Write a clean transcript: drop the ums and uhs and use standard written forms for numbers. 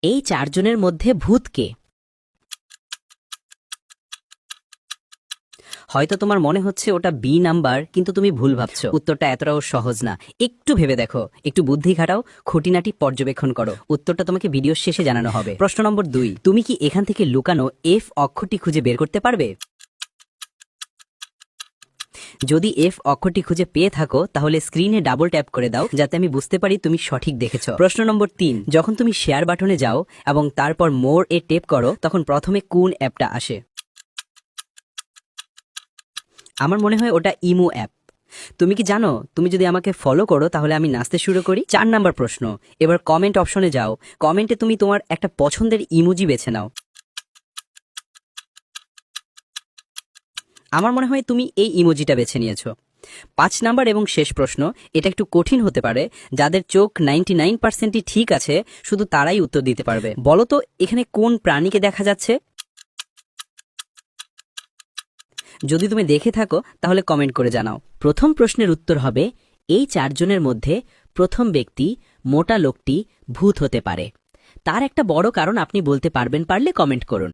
এই চারজনের মধ্যে ভূত কে? হয়তো তোমার মনে হচ্ছে ওটা বি নাম্বার, কিন্তু তুমি ভুল ভাবছো। উত্তরটা এতটাও সহজ না। একটু ভেবে দেখো, একটু বুদ্ধি খাটাও, খুঁটিনাটি পর্যবেক্ষণ করো। উত্তরটা তোমাকে ভিডিওর শেষে জানানো হবে। প্রশ্ন নম্বর 2, তুমি কি এখান থেকে লুকানো এফ অক্ষরটি খুঁজে বের করতে পারবে? যদি এফ অক্ষরটি খুঁজে পেয়ে থাকো তাহলে স্ক্রিনে ডাবল ট্যাপ করে দাও, যাতে আমি বুঝতে পারি তুমি সঠিক দেখেছো। প্রশ্ন নম্বর 3, যখন তুমি শেয়ার বাটনে যাও এবং তারপর মোর এ ট্যাপ করো, তখন প্রথমে কোন অ্যাপটা আসে? আমার মনে হয় ওটা ইমো অ্যাপ। তুমি কি জানো, তুমি যদি আমাকে ফলো করো তাহলে আমি নাচতে শুরু করি? 4 নাম্বার প্রশ্ন, এবার কমেন্ট অপশনে যাও। কমেন্টে তুমি তোমার একটা পছন্দের ইমোজি বেছে নাও। আমার মনে হয় তুমি এই ইমোজিটা বেছে নিয়েছো। 5 নাম্বার এবং শেষ প্রশ্ন, এটা একটু কঠিন হতে পারে। যাদের চোখ 99%ই ঠিক আছে, শুধু তারাই উত্তর দিতে পারবে। বলো তো, এখানে কোন প্রাণীকে দেখা যাচ্ছে? যদি তুমি দেখে থাকো তাহলে কমেন্ট করে জানাও। প্রথম প্রশ্নের উত্তর হবে, এই চারজনের মধ্যে প্রথম ব্যক্তি মোটা লোকটি ভূত হতে পারে। তার একটা বড় কারণ আপনি বলতে পারবেন, পারলে কমেন্ট করুন।